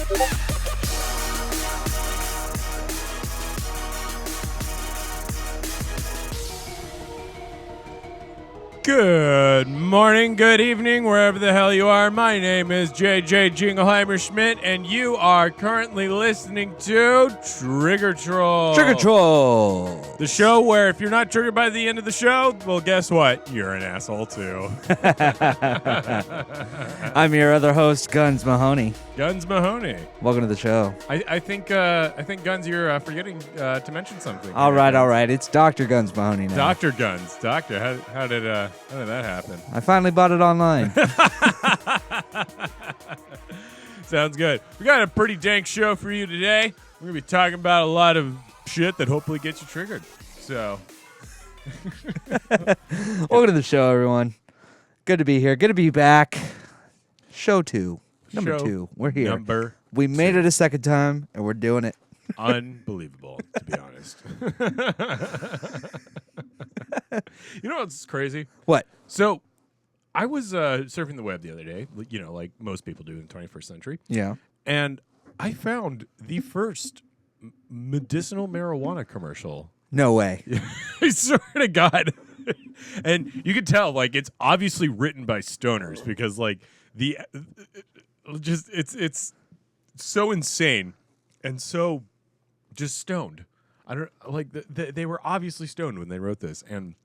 Good morning, good evening, wherever the hell you are. My name is JJ Jingleheimer Schmidt, and you are currently listening to Trigger Troll. Trigger Troll. The show where if you're not triggered by the end of the show, well, guess what? You're an asshole too. I'm your other host, Guns Mahoney. Guns Mahoney. Welcome to the show. I think Guns, you're forgetting to mention something. All right. It's Dr. Guns Mahoney now. Dr. Guns. Doctor, how did that happen? I finally bought it online. Sounds good. We got a pretty dank show for you today. We're going to be talking about a lot of shit that hopefully gets you triggered. So, welcome to the show, everyone. Good to be here. Good to be back. Show 2. Number 2. We're here. We made it a second time, and we're doing it. Unbelievable, to be honest. You know what's crazy? What? So, I was surfing the web the other day, you know, like most people do in the 21st century. Yeah. And I found the first medicinal marijuana commercial. No way. I swear to God. And you can tell, like, it's obviously written by stoners because, like, it's so insane and so just stoned. I don't like they were obviously stoned when they wrote this, and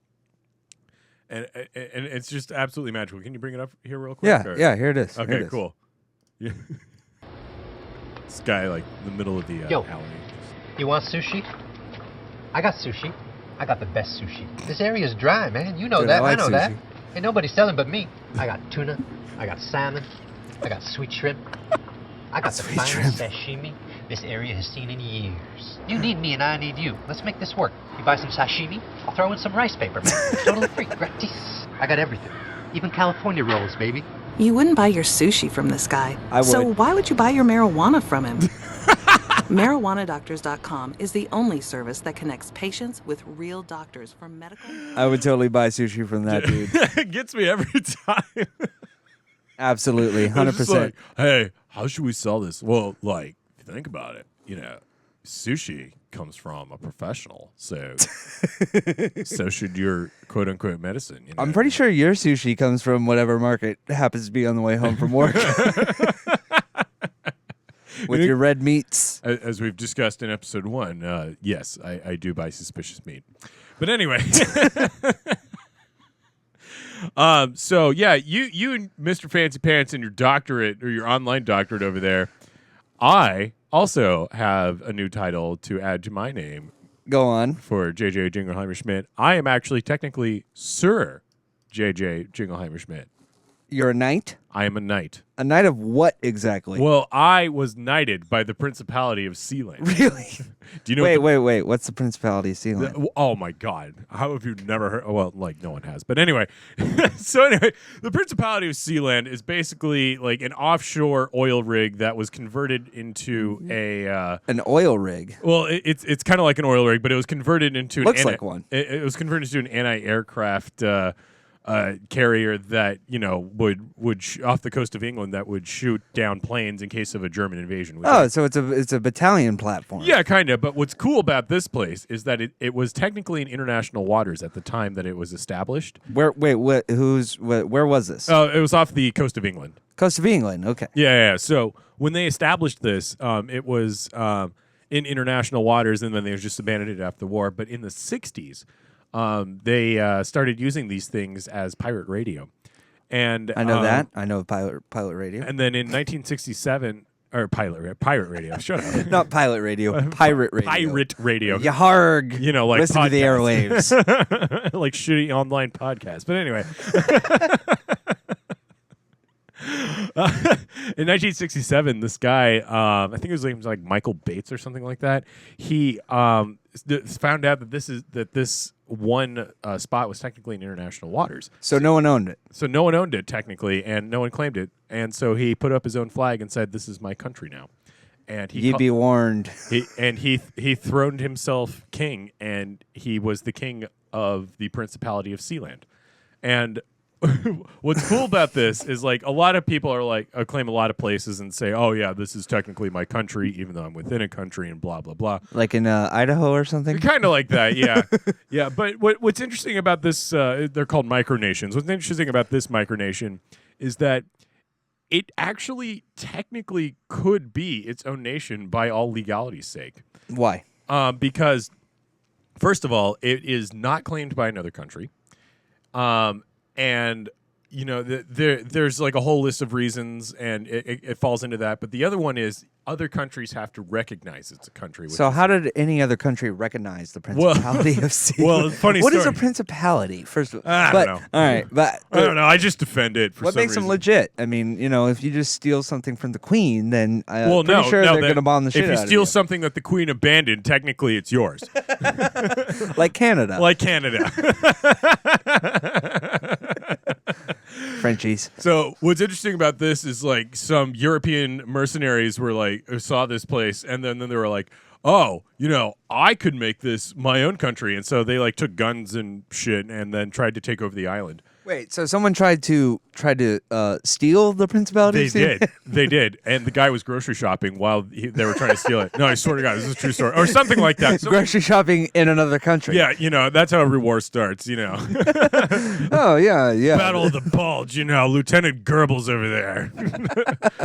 it's just absolutely magical. Can you bring it up here real quick? Yeah. Here it is. Okay, cool. Yeah. This guy, like, in the middle of the Yo, alley. you want sushi? I got sushi. I got the best sushi. This area's dry, man. You know Dude, that. I like know sushi. that. Ain't nobody selling but me. I got tuna. I got salmon. I got sweet shrimp. I got the Sweet finest shrimp. sashimi this area has seen in years. You need me and I need you. Let's make this work. You buy some sashimi, I'll throw in some rice paper, man. Totally free. Gratis. I got everything. Even California rolls, baby. You wouldn't buy your sushi from this guy. I would. So why would you buy your marijuana from him? MarijuanaDoctors.com is the only service that connects patients with real doctors for medical... I would totally buy sushi from that dude. It gets me every time. Absolutely. 100%. It's just like, hey, how should we sell this? Well, like, if you think about it, you know, sushi comes from a professional, so so should your quote unquote medicine. You know? I'm pretty sure your sushi comes from whatever market happens to be on the way home from work. With your red meats. As we've discussed in episode 1, yes, I do buy suspicious meat. But anyway. So yeah, you and Mr. Fancy Pants and your doctorate or your online doctorate over there. I also have a new title to add to my name Go on. for JJ Jingleheimer Schmidt. I am actually technically Sir JJ Jingleheimer Schmidt. You're a knight? I am a knight. A knight of what exactly? Well, I was knighted by the Principality of Sealand. Really? Do you know? Wait. What's the Principality of Sealand? Oh my God! How have you never heard? Well, like no one has. But anyway, the Principality of Sealand is basically like an offshore oil rig that was converted into An oil rig. Well, it's kind of like an oil rig, but it was converted into Looks like one. It was converted into an anti-aircraft carrier that would off the coast of England that would shoot down planes in case of a German invasion. So it's a battalion platform. Yeah, kind of. But what's cool about this place is that it was technically in international waters at the time that it was established. Where was this? It was off the coast of England. Coast of England. Okay. Yeah. So when they established this, it was in international waters, and then they just abandoned it after the war. But in the 60s, they started using these things as pirate radio. And I know that. I know pilot radio. And then in 1967, or pirate radio. Shut up. Not pilot radio. Pirate radio. Pirate radio. Yaharg. Like listen to the airwaves. like shitty online podcasts. But anyway. In 1967, this guy, I think his name was like Michael Bates or something like that. He found out that this one spot was technically in international waters. So no one owned it. So no one owned it technically, and no one claimed it. And so he put up his own flag and said, "This is my country now." And Ye be warned. He throned himself king, and he was the king of the Principality of Sealand. And what's cool about this is like a lot of people are like claim a lot of places and say, oh yeah, this is technically my country, even though I'm within a country and blah blah blah. Like in Idaho or something. Kind of like that, yeah, yeah. But what's interesting about this? They're called micronations. What's interesting about this micronation is that it actually technically could be its own nation by all legality's sake. Why? Because first of all, it is not claimed by another country. And you know, there's like a whole list of reasons, and it falls into that. But the other one is other countries have to recognize it's a country. So how did any other country recognize the Principality of Sealand? Well, funny What is story. a principality? First of all, I don't know. All right, but I don't know. I just defend it for what some makes reason. them legit? I mean, you know, if you just steal something from the Queen, then Well, pretty sure they're going to bomb the shit If you out steal of something that the Queen abandoned, technically it's yours. you. Like Canada. Like Canada. Frenchies. So what's interesting about this is like some European mercenaries were like saw this place, and then they were like, oh, you know, I could make this my own country, and so they like took guns and shit and then tried to take over the island. Wait, so someone tried to steal the Principality They of Sealand? did. They did. And the guy was grocery shopping while they were trying to steal it. No, I swear to God, this is a true story. Or something like that. Grocery shopping in another country. Yeah, you know, that's how every war starts, you know. Oh, yeah. Battle of the Bulge, you know, Lieutenant Goebbels over there.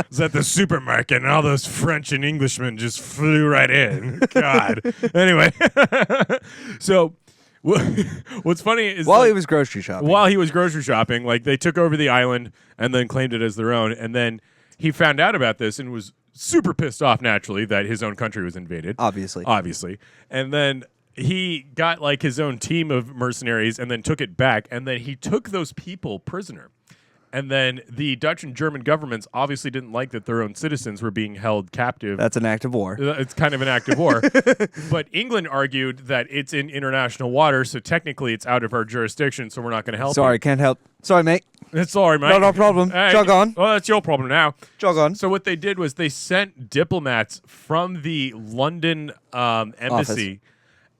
Was at the supermarket, and all those French and Englishmen just flew right in. God. Anyway. So what's funny is While he was grocery shopping. While he was grocery shopping, like they took over the island and then claimed it as their own. And then he found out about this and was super pissed off, naturally, that his own country was invaded. Obviously. And then he got like his own team of mercenaries and then took it back. And then he took those people prisoner. And then the Dutch and German governments obviously didn't like that their own citizens were being held captive. That's an act of war. It's kind of an act of war. But England argued that it's in international water, so technically it's out of our jurisdiction, so we're not going to help Sorry, you. can't help. Sorry, mate. It's sorry, mate. No problem. Jog on. Well, that's your problem now. Jog on. So what they did was they sent diplomats from the London embassy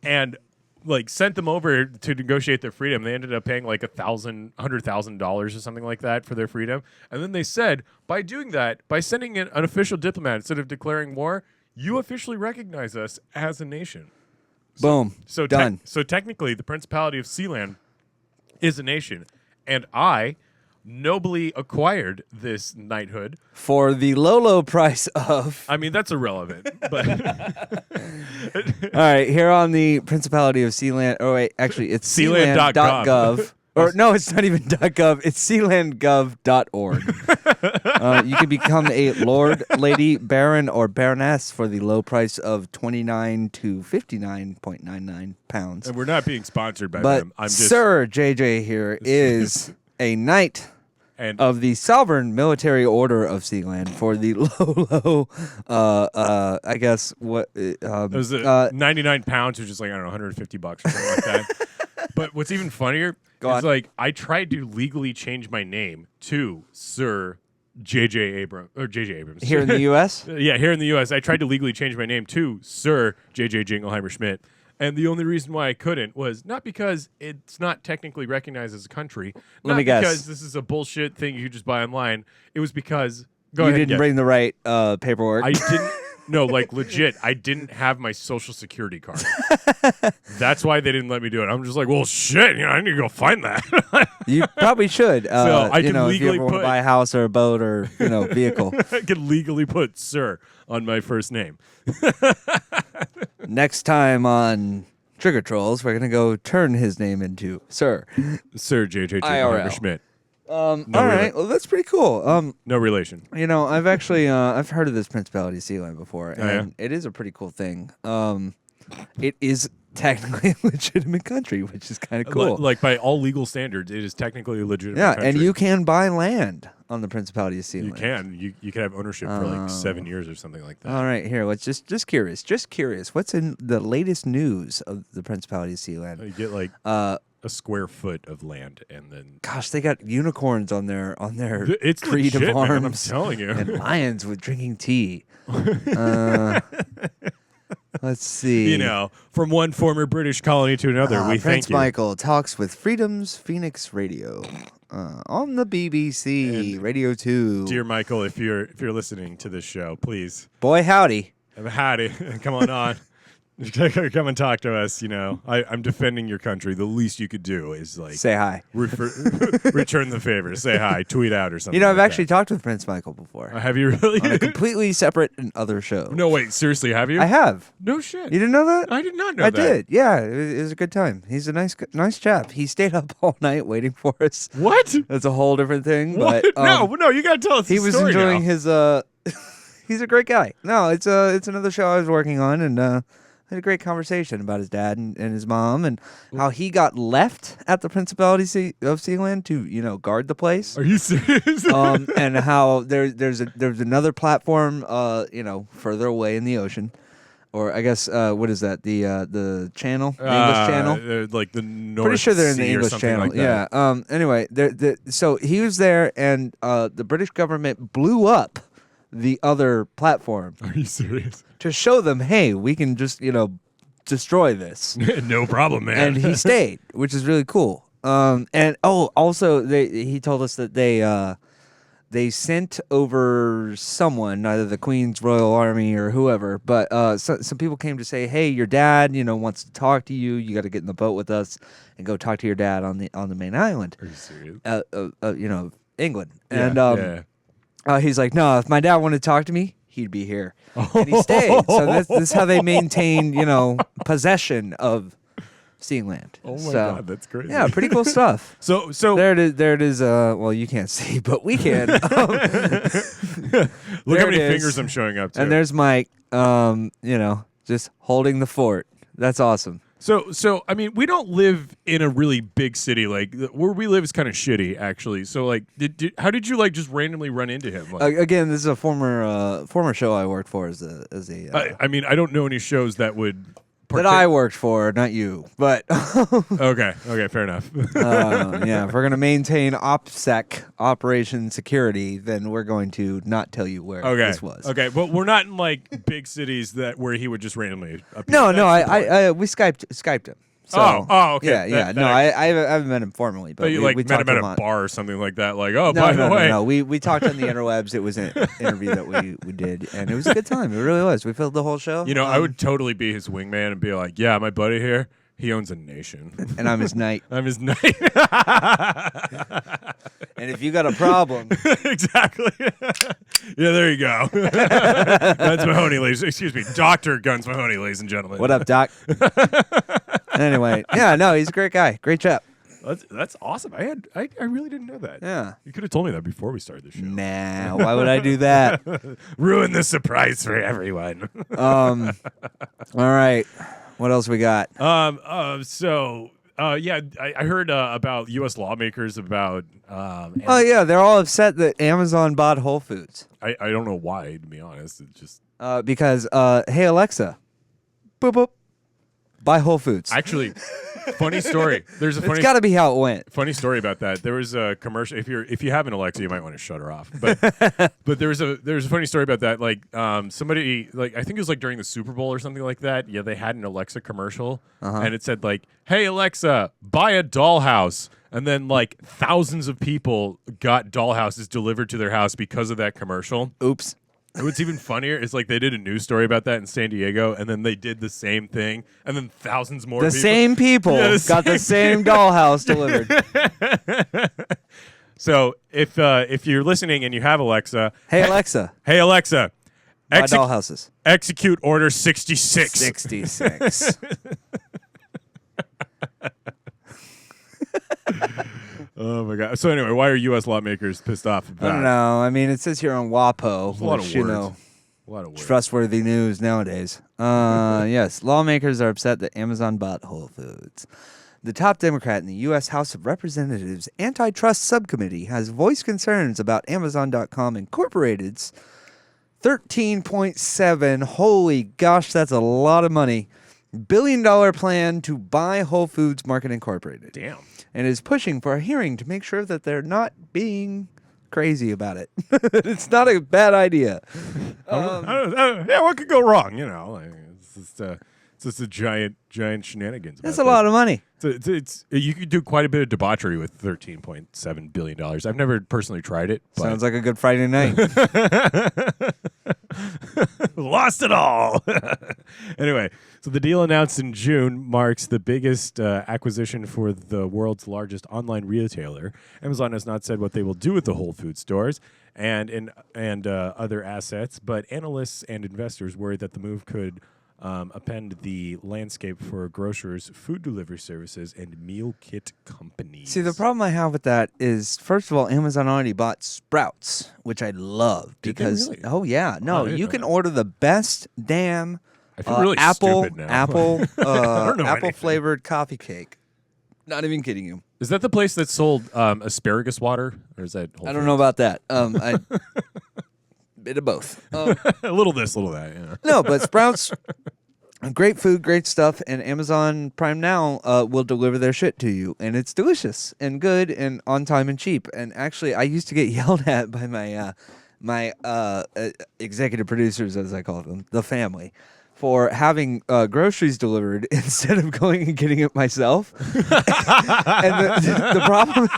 and like sent them over to negotiate their freedom. They ended up paying like $100,000 or something like that for their freedom. And then they said, by doing that, by sending in an official diplomat instead of declaring war, you officially recognize us as a nation. Boom. So done. So technically, the Principality of Sealand is a nation, and I nobly acquired this knighthood For the low price of... I mean, that's irrelevant. But All right, here on the Principality of Sealand... Oh, wait, actually, it's Sealand.gov. Or no, it's not even .gov. It's sealandgov.org. You can become a lord, lady, baron, or baroness for the low price of $29 to £59.99. and we're not being sponsored by But them. I'm just Sir JJ here is a knight and of the Sovereign Military Order of Sealand for the I guess what it was 99 pounds, which is like, I don't know, $150 or something like that. But what's even funnier is like I tried to legally change my name to Sir J.J. Abrams. here in the U.S. Yeah, here in the U.S. I tried to legally change my name to Sir J.J. Jingleheimer Schmidt. And the only reason why I couldn't was not because it's not technically recognized as a country. Let me guess. Because this is a bullshit thing you just buy online. It was because... You didn't bring the right paperwork. I didn't... No, like legit, I didn't have my social security card. That's why they didn't let me do it. I'm just like, well, shit, you know, I need to go find that. You probably should. So I you can know, if you legally ever want to put- buy a house or a boat or vehicle. I could legally put Sir on my first name. Next time on Trigger Trolls, we're gonna go turn his name into Sir. Sir J.J. IRL. Jingleheimer Schmidt. All right, well that's pretty cool. No relation. You know, I've actually I've heard of this Principality of Sealand before, and yeah? it is a pretty cool thing. It is technically a legitimate country, which is kind of cool. Like by all legal standards, it is technically a legitimate Yeah, country. and you can buy land on the Principality of Sealand. You can. You can have ownership for like 7 years or something like that. All right, here. Let's just curious. What's in the latest news of the Principality of Sealand? You get like a square foot of land, and then Gosh, they got unicorns on their it's creed legit, of man, I'm arms telling you. and lions with drinking tea. Let's see. You know, from one former British colony to another, we Prince thank you. Michael talks with Freedom's Phoenix Radio. on the BBC And Radio 2. Dear Michael, if you're listening to this show, please. Boy, howdy. Howdy. Come on. Come and talk to us. I'm defending your country. The least you could do is say hi. Return the favor. Say hi. Tweet out or something. I've like actually talked with Prince Michael before. Have you really? On a completely separate and other show. No, wait. Seriously, have you? I have. No shit. You didn't know that? I did not know I that. did. Yeah, it was a good time. He's a nice chap. He stayed up all night waiting for us. What? That's a whole different thing. What? But No, you gotta tell us. He was story enjoying now. his. He's a great guy. No, it's another show I was working on, and had a great conversation about his dad and his mom, and how he got left at the Principality of Sealand to guard the place. Are you serious? And how there's another platform further away in the ocean, or I guess what is that, the channel, the English channel, like the North pretty sure they're in the Sea or English something channel. like that. Yeah. Anyway, so he was there, and the British government blew up the other platform. Are you serious? To show them, hey, we can just destroy this. No problem, man. And he stayed, which is really cool. And also he told us that they sent over someone, either the Queen's Royal Army or whoever, but some people came to say, hey, your dad wants to talk to you. You got to get in the boat with us and go talk to your dad on the main island. Are you serious? England. Yeah, and he's like, no, if my dad wanted to talk to me, he'd be here. And he stayed. So this is how they maintain, possession of Sealand. Oh my God, that's crazy. Yeah, pretty cool stuff. So there it is. Well, you can't see, but we can. Look how many fingers I'm showing up to. And there's Mike, just holding the fort. That's awesome. So I mean, we don't live in a really big city. Like where we live is kind of shitty, actually. So like, how did you just randomly run into him? Again, this is a former show I worked for as a. I mean, I don't know any shows that would. That I worked for, not you, but okay, fair enough. Yeah, if we're gonna maintain OPSEC, Operation Security, then we're going to not tell you where this was. Okay, but we're not in big cities where he would just randomly appear. No, we Skyped him. So, okay. Yeah. I haven't met him formally, but you we met talked him at to him a on. bar or something like that. Like, No, by the way, no. We talked on the interwebs. It was an interview that we did, and it was a good time. It really was. We filled the whole show. I would totally be his wingman and be like, yeah, my buddy here, he owns a nation, and I'm his knight. I'm his knight. And if you got a problem, exactly. Yeah, there you go. Guns Mahoney, excuse me, Dr. Guns Mahoney, ladies and gentlemen. What up, Doc? Anyway, yeah, no, he's a great guy, great chap. That's awesome. I really didn't know that. Yeah, you could have told me that before we started the show. Nah, why would I do that? Ruin the surprise for everyone. All right, what else we got? Yeah, I heard about U.S. lawmakers about. Yeah, they're all upset that Amazon bought Whole Foods. I don't know why, to be honest. It's just because hey Alexa, boop boop, buy Whole Foods. Actually, funny story. There's a funny. It's got to be how it went. Funny story about that. There was a commercial. If you have an Alexa, you might want to shut her off. But but there's a funny story about that. Like somebody I think it was during the Super Bowl or something like that. Yeah, they had an Alexa commercial, and it said "Hey Alexa, buy a dollhouse." And then thousands of people got dollhouses delivered to their house because of that commercial. Oops. And what's even funnier is they did a news story about that in San Diego, and then they did the same thing, and then thousands more people. Same people got the same dollhouse delivered. So if you're listening and you have Alexa, hey Alexa, buy dollhouses. Execute order 66. 66. Oh my God! So anyway, why are U.S. lawmakers pissed off about? I don't know. I mean, it says here on WAPO, a lot of which, words. A lot of words. Trustworthy news nowadays. Yes, lawmakers are upset that Amazon bought Whole Foods. The top Democrat in the U.S. House of Representatives Antitrust Subcommittee has voiced concerns about Amazon.com Incorporated's $13.7, holy gosh, that's a lot of money, billion-dollar plan to buy Whole Foods Market Incorporated. Damn. And is pushing for a hearing to make sure that they're not being crazy about it. It's not a bad idea. Yeah, what could go wrong? It's just So it's a giant shenanigans. That's a lot of money. It's you could do quite a bit of debauchery with $13.7 billion. I've never personally tried it. But Sounds like a good Friday night. Lost it all. Anyway, so the deal announced in June marks the biggest acquisition for the world's largest online retailer. Amazon has not said what they will do with the Whole Foods stores and other assets, but analysts and investors worry that the move could upend the landscape for grocers, food delivery services, and meal kit companies. See, the problem I have with that is, first of all, Amazon already bought Sprouts, which I love Did they because, really? oh yeah, no, I didn't you know can that. order the best damn I feel really apple stupid now. apple don't know apple anything. flavored coffee cake. Not even kidding you. Is that the place that sold asparagus water, or is that? Whole I don't know about that. I bit of both. a little this, little that. Yeah. No, but Sprouts, great food, great stuff, and Amazon Prime Now will deliver their shit to you, and it's delicious and good and on time and cheap. And actually, I used to get yelled at by my executive producers, as I call them, the family, for having groceries delivered instead of going and getting it myself. And the problem.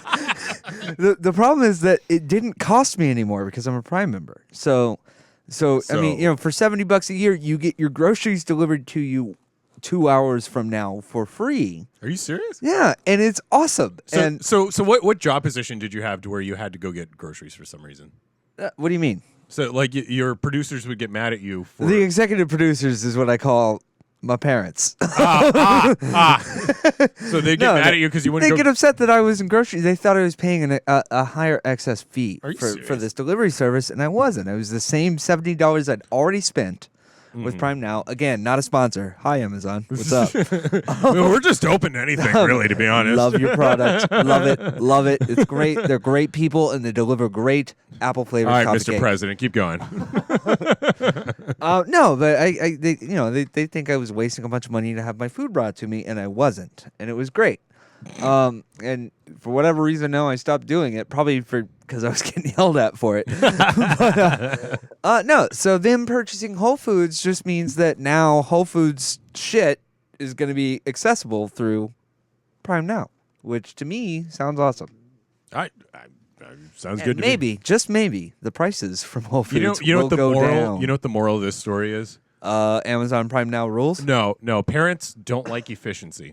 The problem is that it didn't cost me anymore because I'm a Prime member. So I mean, for $70 a year, you get your groceries delivered to you 2 hours from now for free. Are you serious? Yeah, and it's awesome. So, and so what job position did you have to where you had to go get groceries for some reason? what do you mean? So, like, your producers would get mad at you for The executive producers is what I call my parents. So they get mad at you because you wouldn't They go. get upset that I was in groceries. They thought I was paying a higher excess fee Are you for serious? this delivery service, and I wasn't. It was the same $70 I'd already spent with Prime Now. Again, not a sponsor. Hi, Amazon. What's up? We're just open to anything, really, to be honest. Love your product. Love it. Love it. It's great. They're great people, and they deliver great apple flavored All right, coffee Mr. cake. President, keep going. No, but they think I was wasting a bunch of money to have my food brought to me, and I wasn't, and it was great. And for whatever reason, now I stopped doing it. Probably because I was getting yelled at for it. No, so them purchasing Whole Foods just means that now Whole Foods shit is going to be accessible through Prime Now, which to me sounds awesome. Sounds And good to maybe, me. just maybe, the prices from Whole Foods You know will what the go moral? down. You know what the moral of this story is? Amazon Prime Now rules? No. Parents don't like efficiency.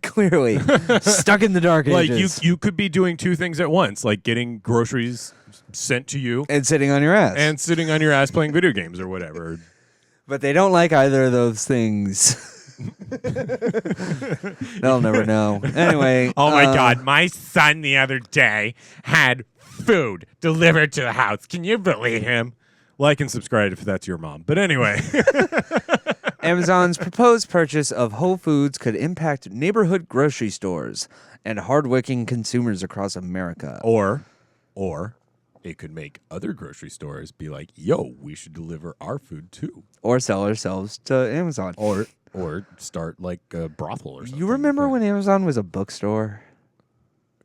Clearly. Stuck in the dark Like ages. you could be doing two things at once, like getting groceries sent to you And sitting on your ass. and sitting on your ass playing video games or whatever. But they don't like either of those things. They'll never know. Anyway. Oh my God! My son the other day had food delivered to the house. Can you believe him? Like and subscribe if that's your mom. But anyway. Amazon's proposed purchase of Whole Foods could impact neighborhood grocery stores and hardworking consumers across America. Or it could make other grocery stores be like, yo, we should deliver our food too. Or sell ourselves to Amazon. Or start like a brothel or something. You remember when Amazon was a bookstore?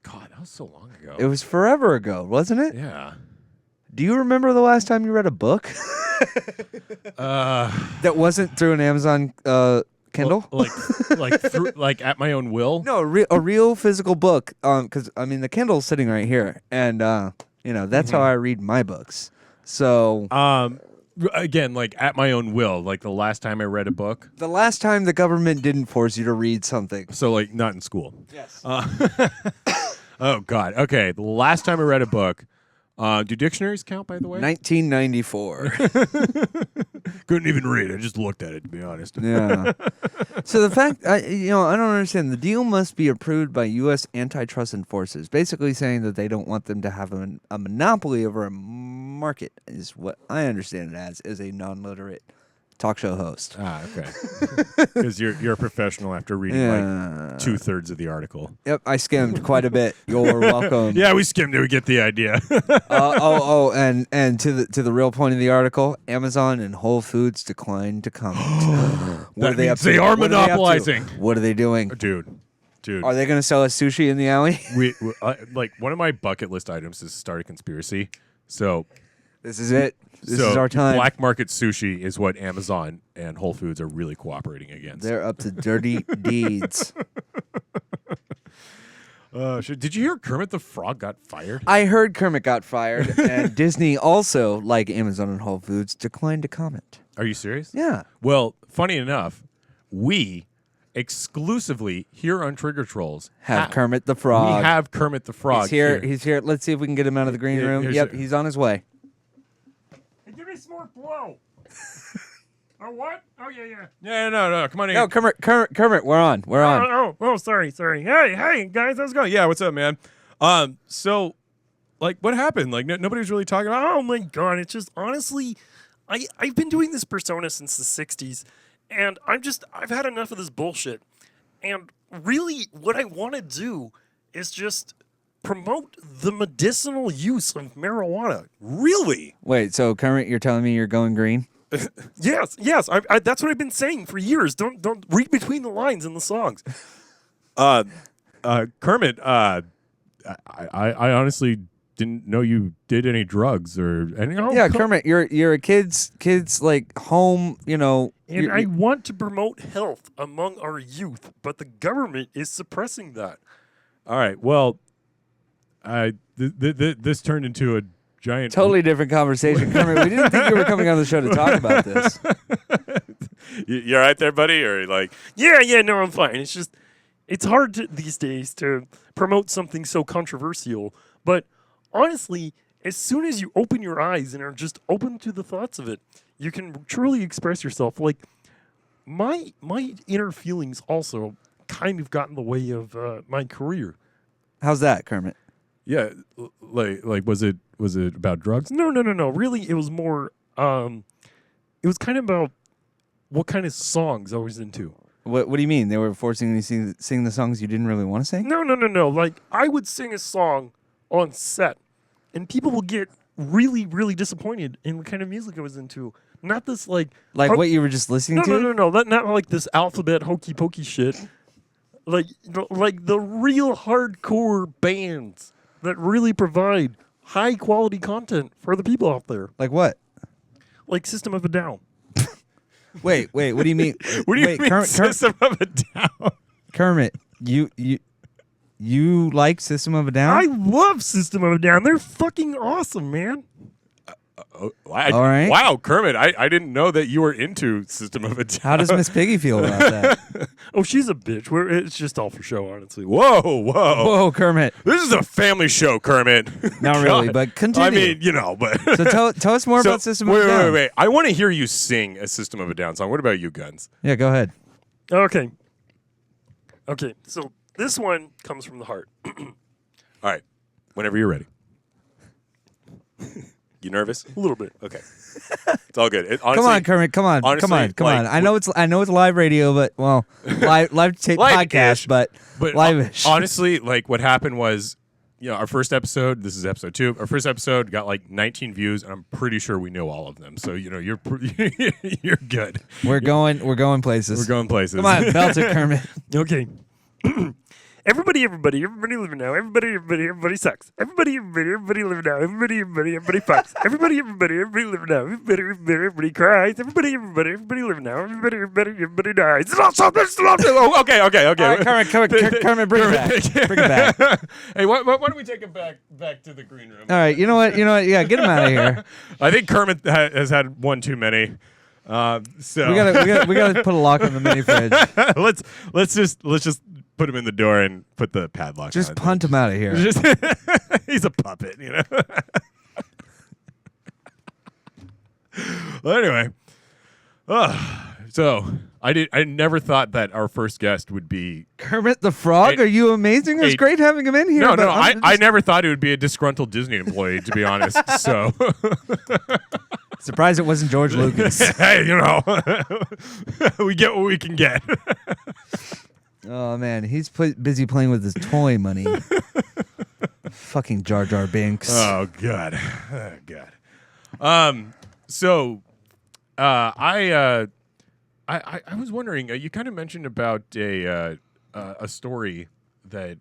God, that was so long ago. It was forever ago, wasn't it? Yeah. Do you remember the last time you read a book? That wasn't through an Amazon Kindle? like at my own will? No, a real physical book. Because I mean, the Kindle's sitting right here, and that's how I read my books. So Again, like at my own will, like the last time I read a book. the last time the government didn't force you to read something. So like not in school. Yes. Oh God. Okay. The last time I read a book. Do dictionaries count, by the way? 1994. Couldn't even read. I just looked at it, to be honest. Yeah. So the fact, I don't understand. The deal must be approved by U.S. antitrust enforcers, basically saying that they don't want them to have a monopoly over a market, is what I understand it as a non-literate talk show host. Okay. Because you're a professional after reading like 2/3 of the article. Yep, I skimmed quite a bit. You're welcome. Yeah, we skimmed it. We get the idea. And to the real point of the article, Amazon and Whole Foods declined to comment. That means they are monopolizing. What are they doing? Dude. Are they going to sell us sushi in the alley? we like one of my bucket list items is to start a conspiracy. So This is it. This So is our time. Black market sushi is what Amazon and Whole Foods are really cooperating against. They're up to dirty deeds. Did you hear Kermit the Frog got fired? I heard Kermit got fired, and Disney also, like Amazon and Whole Foods, declined to comment. Are you serious? Yeah. Well, funny enough, we exclusively here on Trigger Trolls Have Kermit the Frog. We have Kermit the Frog He's here. He's here. Let's see if we can get him out of the green room. here's Yep, your- he's on his way. Hey, give me some more blow. Oh, what? Oh, yeah. Yeah, no, come on in. No, Kermit, we're on. We're on. Oh, sorry. Hey, guys, how's it going? Yeah, what's up, man? So, like, what happened? Like, nobody was really talking about. Oh, my God. It's just, honestly, I've been doing this persona since the 60s, and I've had enough of this bullshit. And really, what I want to do is just promote the medicinal use of marijuana. Really? Wait, so Kermit, you're telling me you're going green? Yes. I that's what I've been saying for years. Don't read between the lines in the songs. Kermit, I honestly didn't know you did any drugs or any. Yeah, Kermit, you're a kid's like home. You know, And I want to promote health among our youth, but the government is suppressing that. All right. Well, this turned into a giant. totally different conversation, Kermit. We didn't think you were coming on the show to talk about this. You all right there, buddy? Or like, Yeah, no, I'm fine. It's just, it's hard these days to promote something so controversial. But honestly, as soon as you open your eyes and are just open to the thoughts of it, you can truly express yourself. Like, my inner feelings also kind of got in the way of my career. How's that, Kermit? yeah, like was it about drugs? No. Really, it was more, it was kind of about what kind of songs I was into. What do you mean? They were forcing you to sing the songs you didn't really want to sing? No. Like, I would sing a song on set, and people will get really, really disappointed in the kind of music I was into. Not this, like What you were just listening to? No. Not like this alphabet hokey pokey shit. Like the real hardcore bands that really provide high quality content for the people out there. Like what? Like System of a Down. Wait. What do you mean? What do you Wait, mean, System of a Down? Kermit, you like System of a Down? I love System of a Down. They're fucking awesome, man. All right. Wow, Kermit, I didn't know that you were into System of a Down. How does Miss Piggy feel about that? Oh, she's a bitch. It's just all for show, honestly. Whoa. Whoa, Kermit. This is a family show, Kermit. Not really, God. but continue. I mean, but. So tell us more about System of a Down. Wait. I want to hear you sing a System of a Down song. What about you, Guns? Yeah, go ahead. Okay, so this one comes from the heart. All right. Whenever you're ready. You nervous? A little bit. Okay. It's all good. Come on, Kermit. Come on. honestly, Come on. I know it's live radio, but live tape Live-ish, podcast, but live-ish. Honestly, like what happened was, our first episode. This is episode 2. Our first episode got like 19 views, and I'm pretty sure we know all of them. So you're you're good. We're going places. We're going places. Come on, belt it, Kermit. Okay. Everybody living now. Everybody sucks. Everybody living now. Everybody fucks. Everybody living now. Everybody cries. Everybody living now. Everybody dies. Oh, okay. All right, Kermit, bring it back. Hey, why don't we take him back to the green room? All right, you know what? Yeah, get him out of here. I think Kermit has had one too many. So We gotta put a lock on the mini fridge. let's just put him in the door and put the padlock. Just on. punt him out of here. He's a puppet, Well, anyway, so I never thought that our first guest would be. Kermit the Frog, are you amazing? It was great having him in here. No, but I never thought it would be a disgruntled Disney employee, to be honest. So surprised it wasn't George Lucas. hey, we get what we can get. Oh man, he's busy playing with his toy money. Fucking Jar Jar Binks. Oh God. So, I was wondering. You kind of mentioned about a story that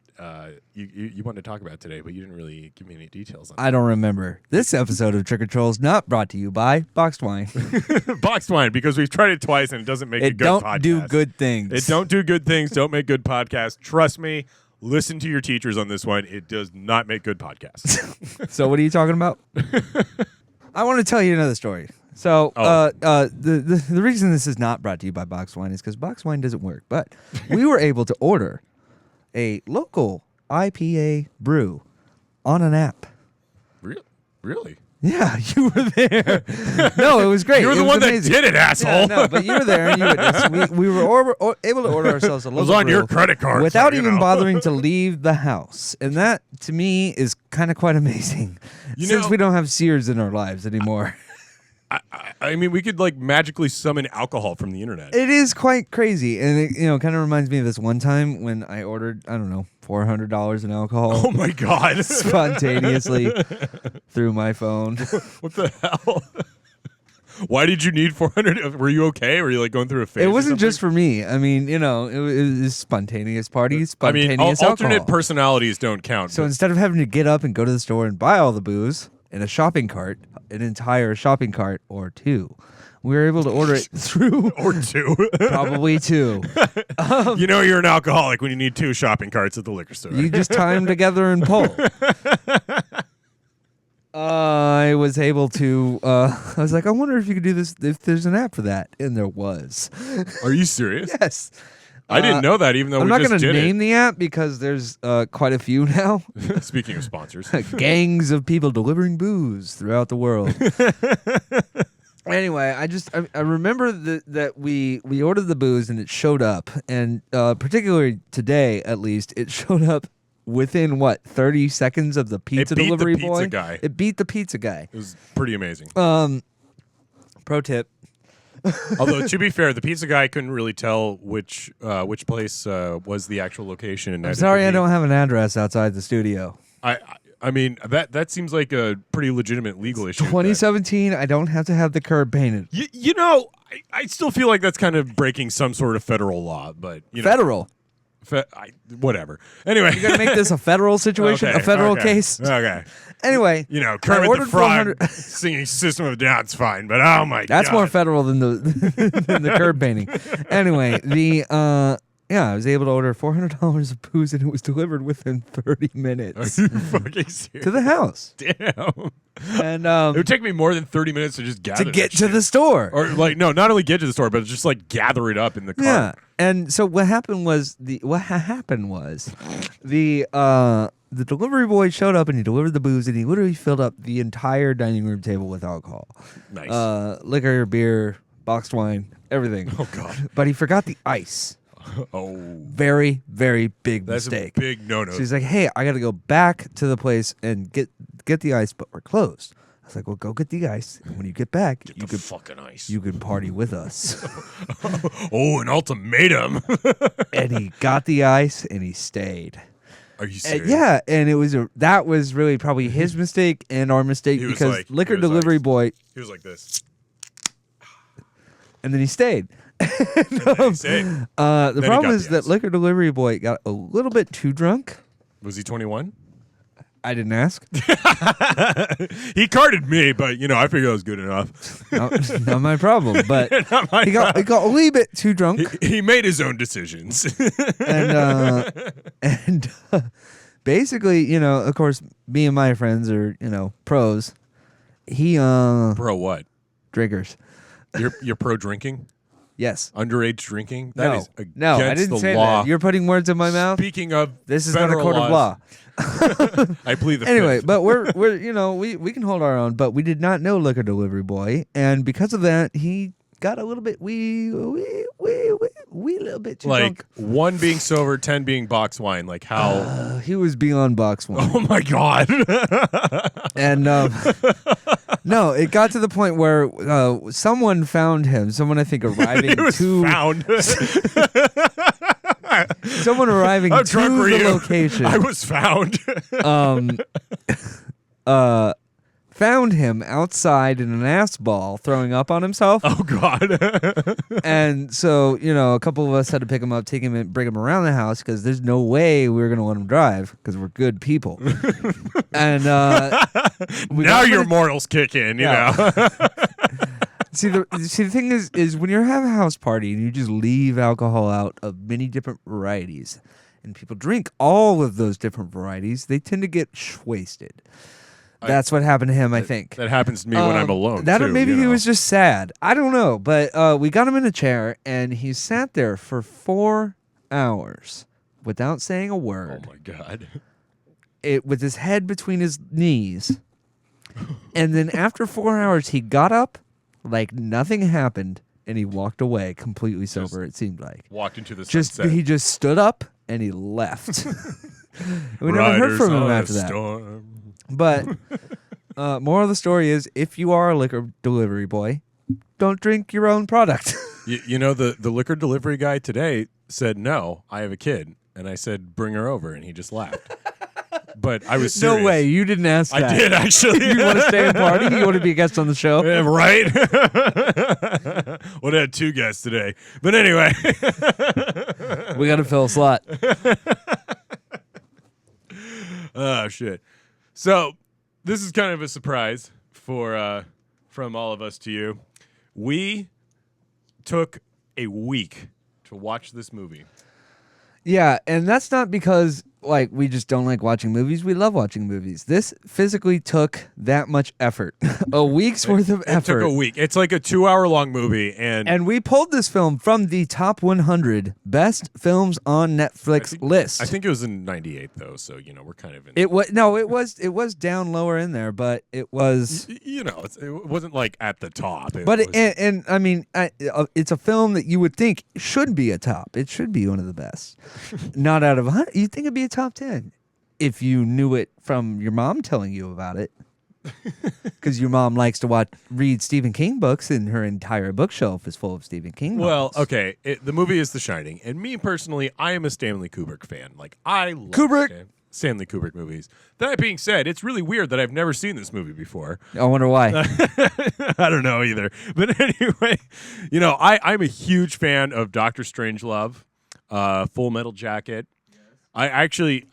you wanted to talk about today, but you didn't really give me any details on I don't remember. This episode of Trick or Trolls not brought to you by Boxed Wine. it. Boxed wine, because we've tried it twice and it doesn't make a It good don't podcast. do good things. It don't do good things. Don't make good podcasts. Trust me. Listen to your teachers on this one. It does not make good podcasts. So what are you talking about? I want to tell you another story. So the reason this is not brought to you by Box Wine is because Box Wine doesn't work. But we were able to order a local IPA brew on an app. Really? Yeah, you were there. No, it was great. You were the It was one amazing. that did it, asshole. Yeah, no, but you were there and you witnessed. We were able to order ourselves a local was on brew your credit card, without so, you even know. bothering to leave the house. And that, to me, is kind of quite amazing. You Since know- we don't have Sears in our lives anymore. I mean, we could like magically summon alcohol from the internet. It is quite crazy. And it kind of reminds me of this one time when I ordered, I don't know, $400 in alcohol Oh my god! spontaneously through my phone. What the hell? Why did you need 400? Were you okay? Were you like going through a phase? It or wasn't something? just for me. I mean, it was spontaneous parties, I mean, spontaneous alternate alcohol. personalities don't count. So but- instead of having to get up and go to the store and buy all the booze in a shopping cart, an entire shopping cart or two, we were able to order it through or two. probably two. You know you're an alcoholic when you need 2 shopping carts at the liquor store. You just tie them together and pull. I was able to. I was like, I wonder if you could do this. If there's an app for that, and there was. Are you serious? Yes. I didn't know that, even though I'm we not just going to did name the app because there's quite a few now. it. Speaking of sponsors, Gangs of people delivering booze throughout the world. Anyway, I remember that we ordered the booze and it showed up, and particularly today, at least, it showed up within 30 seconds of the pizza beat the delivery pizza boy. guy. It beat the pizza guy. it was pretty amazing. Pro tip. Although to be fair, the pizza guy couldn't really tell which place was the actual location. And I'm sorry, I don't have an address outside the studio. I mean that seems like a pretty legitimate legal issue. 2017, I don't have to have the curb painted. You know, I still feel like that's kind of breaking some sort of federal law, but you know, Federal. whatever. Anyway, You gotta make this a federal situation, Okay, a federal okay, case. Okay. Anyway, You know, I Kermit the ordered Frog 400 singing System of a Down's fine, but oh my god. That's more federal than the than the curb painting. Anyway, I was able to order $400 of booze and it was delivered within 30 minutes Are you fucking serious? to the house. Damn. And It would take me more than 30 minutes to just gather to get that to shit. the store. Or like no, not only get to the store, but just like gather it up in the car. Yeah. And so what happened was the delivery boy showed up and he delivered the booze and he literally filled up the entire dining room table with alcohol. Nice. Liquor, beer, boxed wine, everything. Oh god. But he forgot the ice. Oh. Very, very big That's mistake. a big no-no. So he's like, "Hey, I got to go back to the place and get the ice, but we're closed." I was like, "Well, go get the ice, and when you get back, Get you the could fucking ice. you could party with us." Oh, an ultimatum. And he got the ice and he stayed. Are you And serious? yeah, and that was really probably his mistake and our mistake He was because like- liquor he was delivery like- boy, He was like this. and then he stayed. He stayed. The he problem got is the that ice. liquor delivery boy got a little bit too drunk. Was he 21? I didn't ask. He carded me, but you know, I figured it was good enough. Not my problem. But Not my he got a wee bit too drunk. He made his own decisions. and basically, of course, me and my friends are, pros. He Bro, what? drinkers. You're pro drinking? Yes. Underage drinking? That is against no, I didn't the say law. that. You're putting words in my mouth. Speaking of This is not a federal court of laws, law. I plead the Anyway, fifth. but we're we can hold our own, but we did not know liquor delivery boy, and because of that, he got a little bit we little bit too like drunk. 1 being sober, 10 being box wine. Like how? He was beyond box one. Oh my god! And no, it got to the point where someone found him. Someone, I think, arriving It was to found. someone arriving How to drunk were the you? location. I was found. found him outside in an ass ball throwing up on himself. Oh God. And so, a couple of us had to pick him up, take him and bring him around the house because there's no way we were going to let him drive because we're good people. And now your morals kick in, you know. See the thing is when you have a house party and you just leave alcohol out of many different varieties and people drink all of those different varieties, they tend to get wasted. That's what happened to him, I think. That happens to me when I'm alone. That too, or maybe you he know. was just sad. I don't know, but we got him in a chair and he sat there for 4 hours without saying a word. Oh my God. With his head between his knees. And then after 4 hours, he got up like nothing happened, and he walked away completely sober. It seemed like Walked into the sunset. he just stood up and he left. We never heard from him after that. Storm. But moral of the story is, if you are a liquor delivery boy, don't drink your own product. You know, the liquor delivery guy today said, "No, I have a kid," and I said, "Bring her over," and he just laughed. But I was serious. No way, you didn't ask that. I did actually. You want to stay and party? You want to be a guest on the show? Yeah, right? Well, I had 2 guests today. But anyway. We got to fill a slot. Oh, shit. So this is kind of a surprise from all of us to you. We took a week to watch this movie. Yeah, and that's not because we just don't like watching movies. We love watching movies. This physically took that much effort. A week's worth of effort. It took a week. It's like a 2-hour-long movie, and we pulled this film from the top 100 best films on Netflix list. I think it was in '98 though, so we're kind of in. It was down lower in there, but it was. It wasn't like at the top. I mean, it's a film that you would think should be a top. It should be one of the best. Not out of 100. You'd think it'd be a top 10 if you knew it from your mom telling you about it. Because your mom likes to read Stephen King books, and her entire bookshelf is full of Stephen King Well, novels. okay, the movie is The Shining, and me personally, I am a Stanley Kubrick fan. Like, I love Kubrick! Stanley Kubrick movies. That being said, it's really weird that I've never seen this movie before. I wonder why. I don't know either. But anyway, I'm a huge fan of Doctor Strangelove, Full Metal Jacket. I actually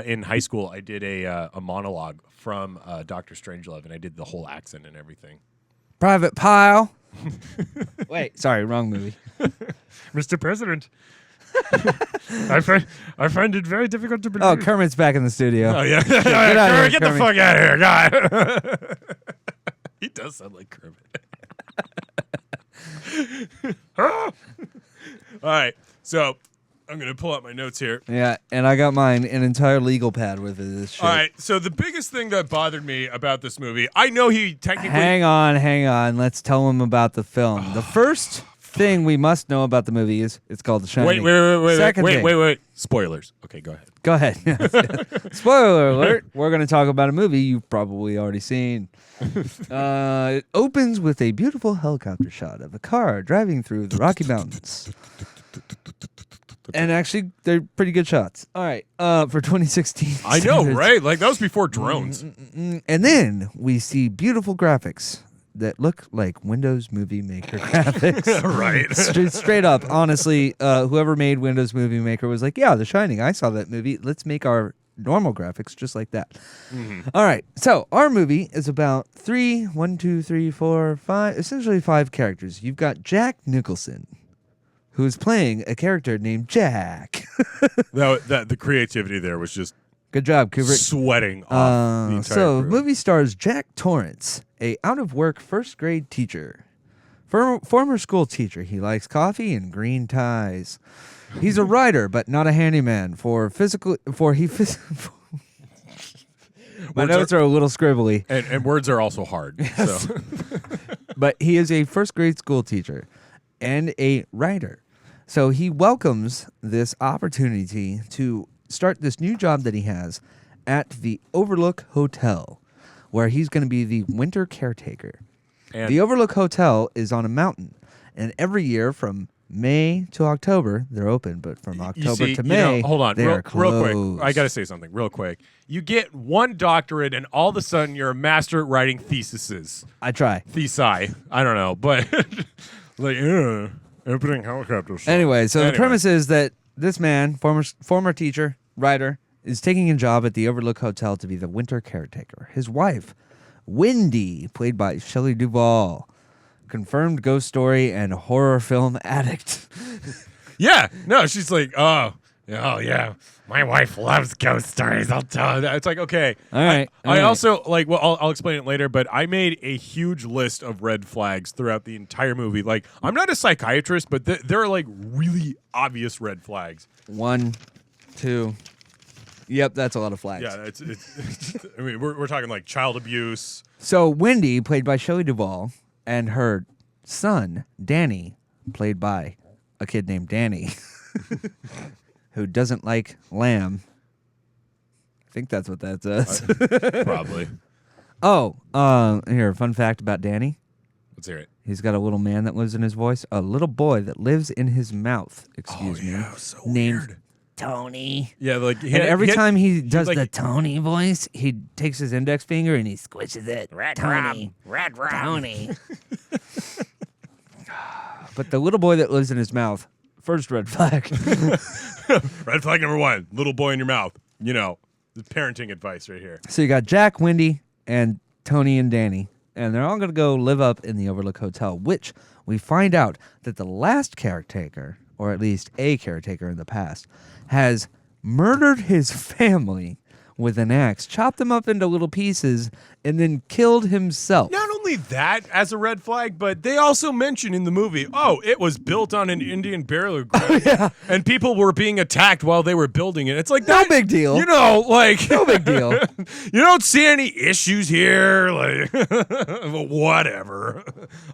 in high school I did a monologue from Doctor Strangelove, and I did the whole accent and everything. Private Pile. Wait, sorry, wrong movie. Mr. President, I find it very difficult to believe. Oh, Kermit's back in the studio. Oh yeah, Get out of here, Get the Kermit. fuck out of here, guy. He does sound like Kermit. All right, so I'm gonna pull out my notes here. Yeah, and I got mine, an entire legal pad with this shit. All right, so the biggest thing that bothered me about this movie, I know he technically. Hang on. Let's tell him about the film. The first thing we must know about the movie is it's called The Shining. Wait. Spoilers. Okay, go ahead. Go ahead. Spoiler alert. We're going to talk about a movie you've probably already seen. It opens with a beautiful helicopter shot of a car driving through the Rocky Mountains. And actually, they're pretty good shots. All right, for 2016. I know, right? Like, that was before drones. And then we see beautiful graphics that look like Windows Movie Maker graphics. Right. Straight up, honestly, whoever made Windows Movie Maker was like, yeah, The Shining, I saw that movie. Let's make our normal graphics just like that. Mm-hmm. All right, so our movie is about essentially 5 characters. You've got Jack Nicholson, who is playing a character named Jack. The creativity there was just Good job, Kubrick. sweating off the entire So, crew. movie stars Jack Torrance, a out-of-work first-grade teacher. Former school teacher. He likes coffee and green ties. He's a writer, but not a handyman. My notes are a little scribbly. And words are also hard. So. But he is a first-grade school teacher and a writer. So he welcomes this opportunity to start this new job that he has at the Overlook Hotel, where he's going to be the winter caretaker. And The Overlook Hotel is on a mountain, and every year from May to October, they're open, but from October to May, hold on, they real are closed. quick. I got to say something real quick. You get one doctorate, and all of a sudden, you're a master at writing theses. I try. Thesi. I don't know, but like, opening helicopters. Anyway, so the premise is that this man, former teacher, writer, is taking a job at the Overlook Hotel to be the winter caretaker. His wife, Wendy, played by Shelley Duvall, confirmed ghost story and horror film addict. Yeah, no, she's like, oh yeah, my wife loves ghost stories. I'll tell her that. It's like, okay, All right. I also like. Well, I'll explain it later. But I made a huge list of red flags throughout the entire movie. Like, I'm not a psychiatrist, but there are like really obvious red flags. 1, 2. Yep, that's a lot of flags. Yeah, it's I mean, we're talking like child abuse. So Wendy, played by Shelley Duvall, and her son, Danny, played by a kid named Danny, who doesn't like lamb. I think that's what that says. Probably. Here, fun fact about Danny. Let's hear it. He's got a little man that lives in his voice, a little boy that lives in his mouth, excuse me, so named weird. Tony. Yeah, like And every time he does like- the Tony voice, he takes his index finger and he squishes it. Tony. Tony. But the little boy that lives in his mouth, first red flag. red flag number 1: little boy in your mouth. You know, the parenting advice right here. So you got Jack, Wendy, and Tony and Danny, and they're all going to go live up in the Overlook Hotel, which we find out that the last caretaker, or at least a caretaker in the past, has murdered his family with an axe, chopped them up into little pieces, and then killed himself. Not only that as a red flag, but they also mention in the movie, oh, it was built on an Indian burial ground. And people were being attacked while they were building it. It's like, No big deal. You know, like. No big deal. You don't see any issues here. Like, whatever.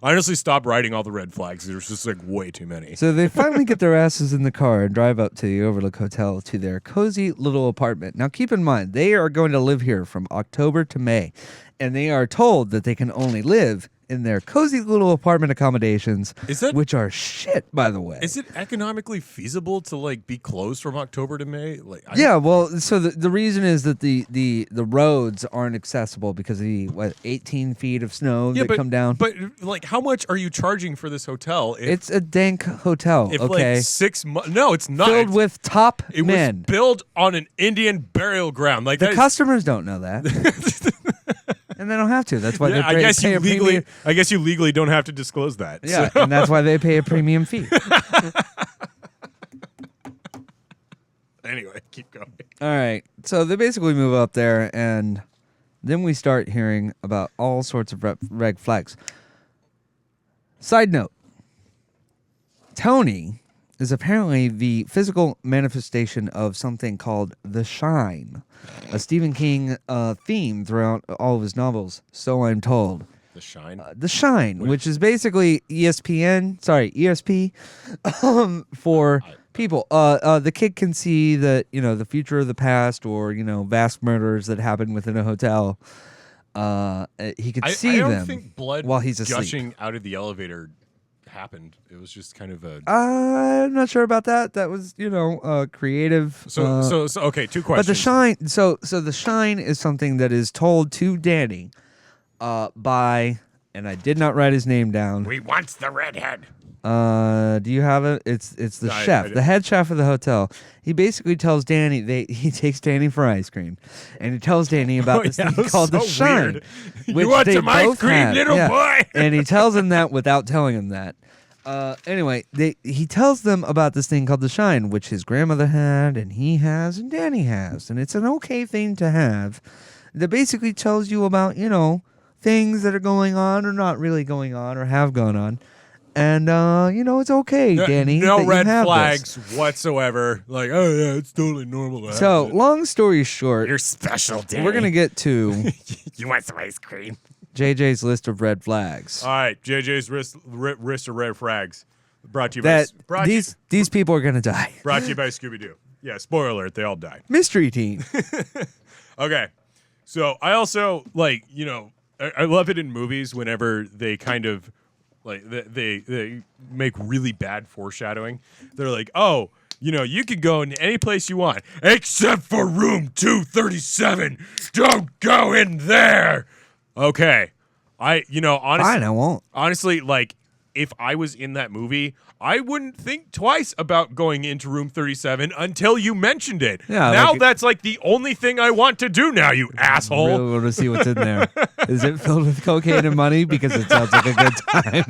I honestly stopped writing all the red flags. There's just like way too many. So they finally get their asses in the car and drive up to the Overlook Hotel to their cozy little apartment. Now, keep in mind, they are going to live here from October to May, and they are told that they can only live in their cozy little apartment accommodations, which are shit, by the way. Is it economically feasible to like be closed from October to May? Like, Yeah, well, so the reason is that the roads aren't accessible because of the 18 feet of snow that come down. But like, how much are you charging for this hotel? It's a dank hotel. If okay, like 6 months, no, it's not. filled with top It men. was built on an Indian burial ground. Like The that is- customers don't know that, and they don't have to. That's why Yeah, they I pay, guess pay you a premium. legally don't have to disclose that. Yeah, So- and that's why they pay a premium fee. Anyway, keep going. All right, so they basically move up there, and then we start hearing about all sorts of red flags. Side note: Tony is apparently the physical manifestation of something called the Shine, a Stephen King theme throughout all of his novels. So I'm told. The Shine. The Shine, which is basically ESP, for people. The kid can see the the future of the past, or vast murders that happen within a hotel. He could see I don't them think blood while he's asleep. gushing out of the elevator happened. It was just kind of a. I'm not sure about that. That was creative. So okay, two questions. But the Shine, so the Shine is something that is told to Danny, by, and I did not write his name down. We wants the redhead. Do you have it? It's the chef, the head chef of the hotel. He basically tells Danny he takes Danny for ice cream, and he tells Danny about this thing called the Shine. Weird. Which You want they some ice both cream, have. little boy? And he tells him that without telling him that. Anyway, he tells them about this thing called the Shine, which his grandmother had, and he has, and Danny has, and it's an okay thing to have. That basically tells you about things that are going on or not really going on or have gone on. And, it's okay, Danny. No that you red have flags this. whatsoever. Like, oh, yeah, it's totally normal. to have So, it. long story short, You're special, Danny. we're going to get to You want some ice cream? JJ's list of red flags. All right, JJ's wrist of red flags. Brought to you That by these people are going to die. brought to you by Scooby Doo. Yeah, spoiler alert, they all die. Mystery Team. Okay, so I also I love it in movies whenever they kind of Like they make really bad foreshadowing. They're like, oh, you could go in any place you want except for room 237. Don't go in there. Okay. Honestly, Fine, I won't. honestly, like, if I was in that movie, I wouldn't think twice about going into room 37 until you mentioned it. Yeah, now like that's like the only thing I want to do now, you asshole. Really want to see what's in there. Is it filled with cocaine and money? Because it sounds like a good time.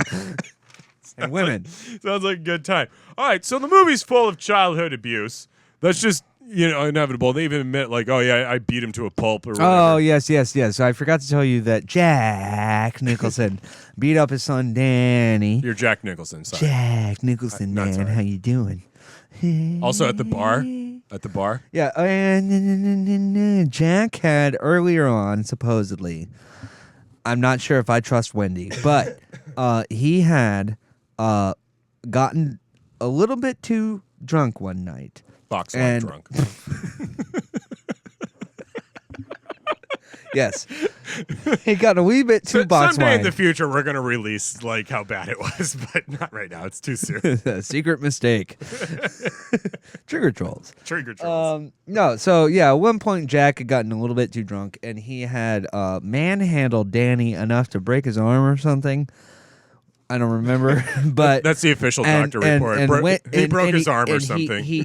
And women. Sounds like a good time. All right, so the movie's full of childhood abuse. That's just, inevitable. They even admit, like, oh, yeah, I beat him to a pulp or whatever. Oh, yes. I forgot to tell you that Jack Nicholson beat up his son Danny. You're Jack Nicholson, sorry. Jack Nicholson, That's man. all right. How you doing? Also at the bar. Yeah, and Jack had earlier on, supposedly, I'm not sure if I trust Wendy, but he had gotten a little bit too drunk one night. Box And- drunk. Yes. He got a wee bit too box Someday wine. in the future, we're going to release, like, how bad it was, but not right now. It's too soon. Secret mistake. Trigger trolls. Trigger trolls. No, so yeah, at one point Jack had gotten a little bit too drunk and he had manhandled Danny enough to break his arm or something. I don't remember, but That's the official doctor report. He broke his arm or something.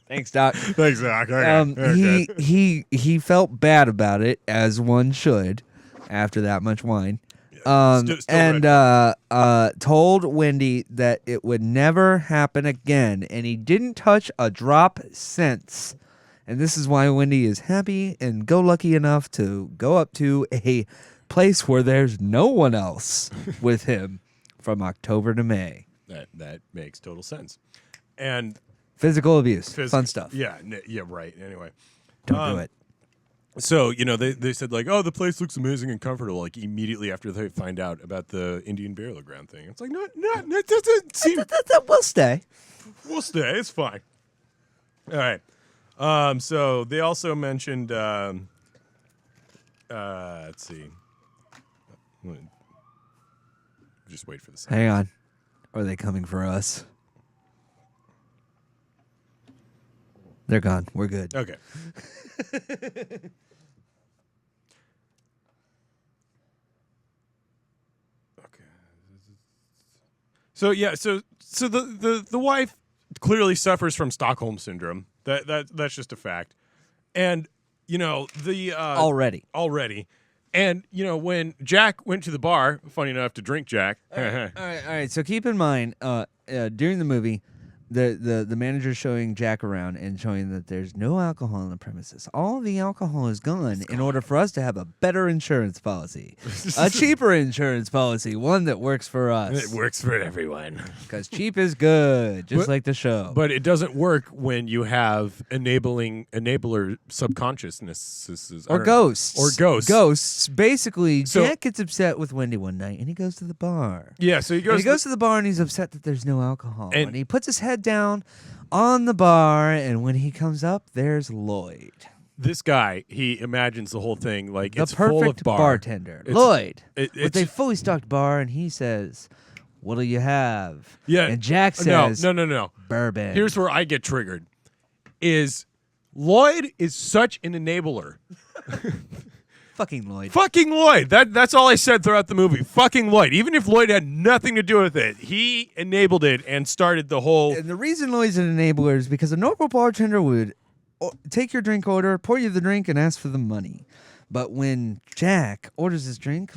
Thanks, Doc. Thanks, Doc. Okay. He felt bad about it, as one should, after that much wine. Still And told Wendy that it would never happen again, and he didn't touch a drop since. And this is why Wendy is happy and go lucky enough to go up to a place where there's no one else with him from October to May. That makes total sense. And Physical abuse, fun stuff. Yeah, right. Anyway. Don't do it. So, they said, like, oh, the place looks amazing and comfortable, like, immediately after they find out about the Indian burial ground thing. It's like, no, that doesn't seem... We'll stay. We'll stay. It's fine. All right. So they also mentioned, let's see. Just wait for the second. Hang on. Are they coming for us? They're gone. We're good. Okay. So yeah, so the wife clearly suffers from Stockholm syndrome. That's just a fact. And Already. And when Jack went to the bar, funny enough to drink Jack. All right. So keep in mind, during the movie, the manager's showing Jack around and showing that there's no alcohol on the premises. All the alcohol is gone in order for us to have a better insurance policy, a cheaper insurance policy, one that works for us. It works for everyone. Because cheap is good, just like the show. But it doesn't work when you have enabler subconsciousnesses Or ghosts. Or ghosts. Ghosts. Basically, So- Jack gets upset with Wendy one night, and he goes to the bar. Yeah, so he And goes. he goes to the bar, and he's upset that there's no alcohol. And- And he puts his head down on the bar, and when he comes up, there's Lloyd. This guy, he imagines the whole thing like The it's full of perfect bar. bartender. It's- Lloyd. it- With a it's- fully stocked bar, and he says, "What'll you have?" Yeah. And Jack says, No. "Bourbon." Here's where I get triggered. Is Lloyd is such an enabler. fucking Lloyd. Fucking Lloyd. That's all I said throughout the movie. Fucking Lloyd. Even if Lloyd had nothing to do with it, he enabled it and started the whole. And the reason Lloyd's an enabler is because a normal bartender would take your drink order, pour you the drink, and ask for the money. But when Jack orders his drink,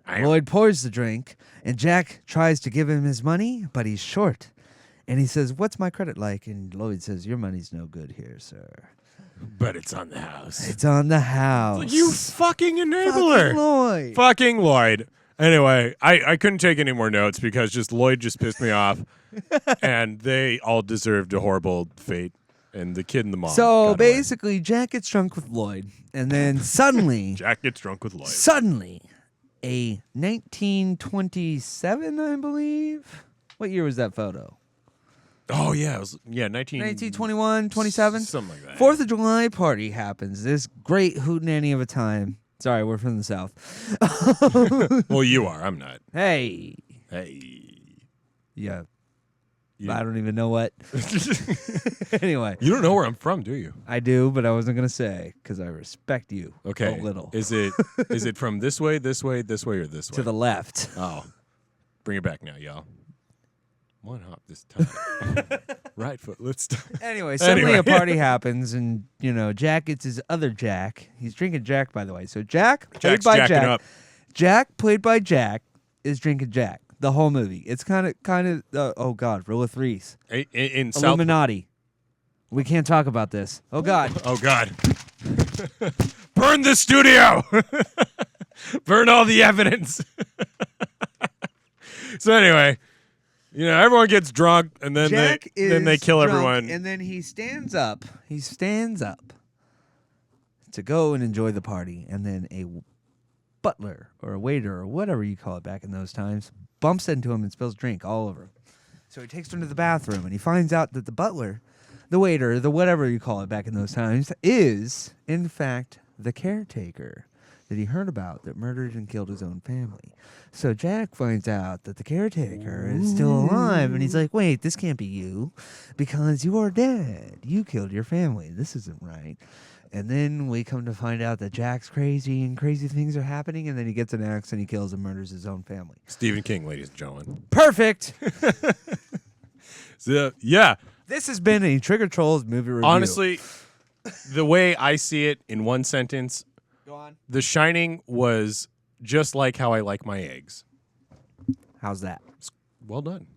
Lloyd pours the drink, and Jack tries to give him his money, but he's short. And he says, "What's my credit like?" And Lloyd says, "Your money's no good here, sir. But it's on the house. It's on the house." Like, you fucking enabler. Fucking Lloyd. Fucking Lloyd. Anyway, I couldn't take any more notes because just Lloyd just pissed me off. And they all deserved a horrible fate. And the kid and the mom. So got away. basically, Jack gets drunk with Lloyd, and then suddenly, Jack gets drunk with Lloyd. suddenly, a 1927, I believe. What year was that photo? Oh, yeah. It was, 1921, 27? Something like that. 4th of July party happens. This great hootenanny of a time. Sorry, we're from the South. Well, you are. I'm not. Hey. Hey. Yeah. You, I don't even know what. Anyway. you don't know where I'm from, do you? I do, but I wasn't going to say because I respect you Okay. a little. Is it from this way, this way, this way, or this way? To the left. Oh. Bring it back now, y'all. One hop this time. Right foot. Let's start. Anyway, suddenly Anyway. a party happens, and, Jack gets his other Jack. He's drinking Jack, by the way. So Jack, played Jack's by jacking Jack. up. Jack, played by Jack, is drinking Jack. The whole movie. It's kind of, oh, God, rule of threes. In South. Illuminati. We can't talk about this. Oh, God. Oh, God. Burn the studio! Burn all the evidence. So anyway, everyone gets drunk, and then Jack they is kill drunk, everyone. and then he stands up. He stands up to go and enjoy the party, and then a butler or a waiter or whatever you call it back in those times bumps into him and spills drink all over him. So he takes him to the bathroom, and he finds out that the butler, the waiter, the whatever you call it back in those times, is in fact the caretaker that he heard about that murdered and killed his own family. So Jack finds out that the caretaker is still alive, and he's like, wait, this can't be you, because you are dead. You killed your family. This isn't right. And then we come to find out that Jack's crazy, and crazy things are happening, and then he gets an axe, and he kills and murders his own family. Stephen King, ladies and gentlemen. Perfect! So, yeah. This has been a Trigger Trolls movie review. Honestly, the way I see it in one sentence, Go on. The Shining was just like how I like my eggs. How's that? Well done.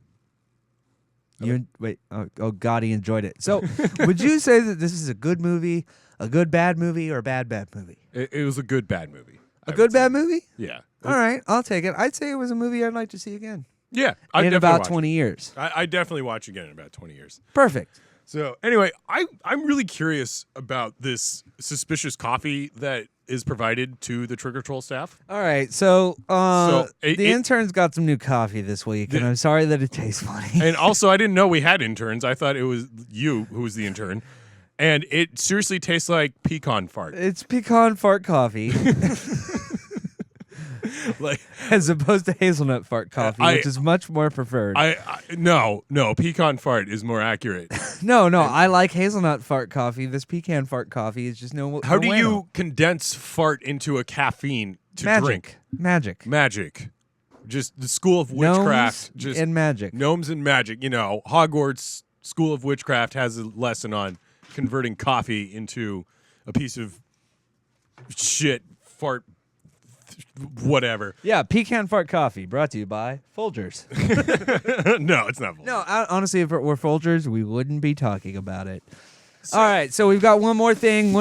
Wait. Oh, God, he enjoyed it. So, would you say that this is a good movie, a good bad movie, or a bad movie? It was a good bad movie. A good bad movie? Yeah. All right, I'll take it. I'd say it was a movie I'd like to see again. Yeah. I'd in definitely about watch 20 years. I definitely watch again in about 20 years. Perfect. So anyway, I'm really curious about this suspicious coffee that is provided to the Trigger Troll staff. All right, so, it- the interns got some new coffee this week, and I'm sorry that it tastes funny. And also, I didn't know we had interns. I thought it was you who was the intern. And it seriously tastes like pecan fart. It's pecan fart coffee, Like as opposed to hazelnut fart coffee, which is much more preferred. no, pecan fart is more accurate. No, I like hazelnut fart coffee. This pecan fart coffee is just no. How no do bueno. you condense fart into a caffeine to drink? Magic. Magic. Just the school of witchcraft. Gnomes Just and magic. Gnomes and magic. Hogwarts School of Witchcraft has a lesson on converting coffee into a piece of shit fart whatever. Yeah, pecan fart coffee brought to you by Folgers. No, it's not. No, honestly, if it were Folgers, we wouldn't be talking about it. All right, so we've got one more thing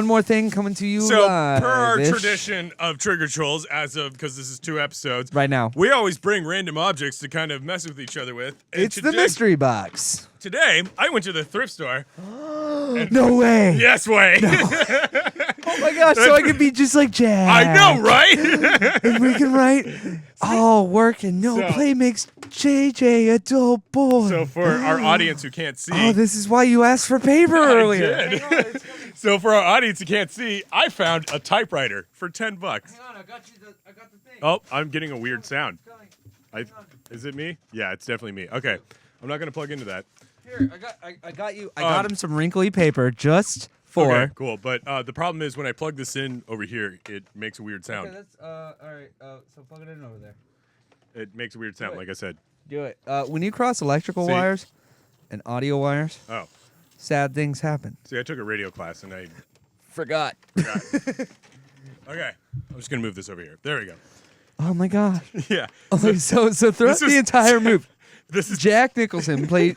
coming to you So, live. per our tradition of Trigger Trolls, because this is 2 episodes, Right now. we always bring random objects to kind of mess with each other with. And It's the mystery box. Today, I went to the thrift store. No way. Yes way. Oh my gosh, so I could be just like Jack. I know, right? And we can write, all work and no So- play makes JJ a dull boy. So for our audience who can't see, Oh, this is why you asked for paper earlier. I did. So for our audience who can't see, I found a typewriter for $10. Hang on, I got the thing. Oh, I'm getting a weird sound. Is it me? Yeah, it's definitely me. Okay, I'm not gonna plug into that. Here, I got you. I got him some wrinkly paper just for. Okay, cool. But the problem is when I plug this in over here, it makes a weird sound. Okay, that's all right. So plug it in over there. It makes a weird sound, like I said. Do it. When you cross electrical See? wires and audio wires, Oh, sad things happen. see, I took a radio class and I Forgot. forgot. Okay, I'm just gonna move this over here. There we go. Oh my gosh. Yeah. Okay, so throughout this is the entire movie, This is Jack Nicholson played,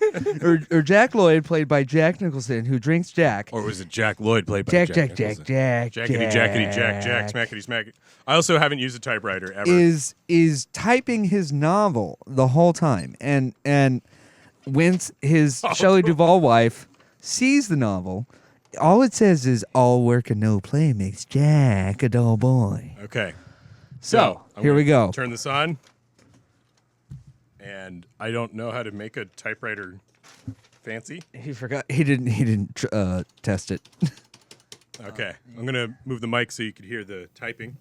or Jack Lloyd played by Jack Nicholson, who drinks Jack. Or was it Jack Lloyd played by Jack, Nicholson? Jackety, jackety, jack, smackety, smack. I also haven't used a typewriter ever. is typing his novel the whole time, and when his Shelley Duvall wife sees the novel, all it says is "all work and no play makes Jack a dull boy." Okay. So I'm here we gonna go. Turn this on. And I don't know how to make a typewriter fancy. He forgot. He didn't test it. Okay. I'm going to move the mic so you could hear the typing.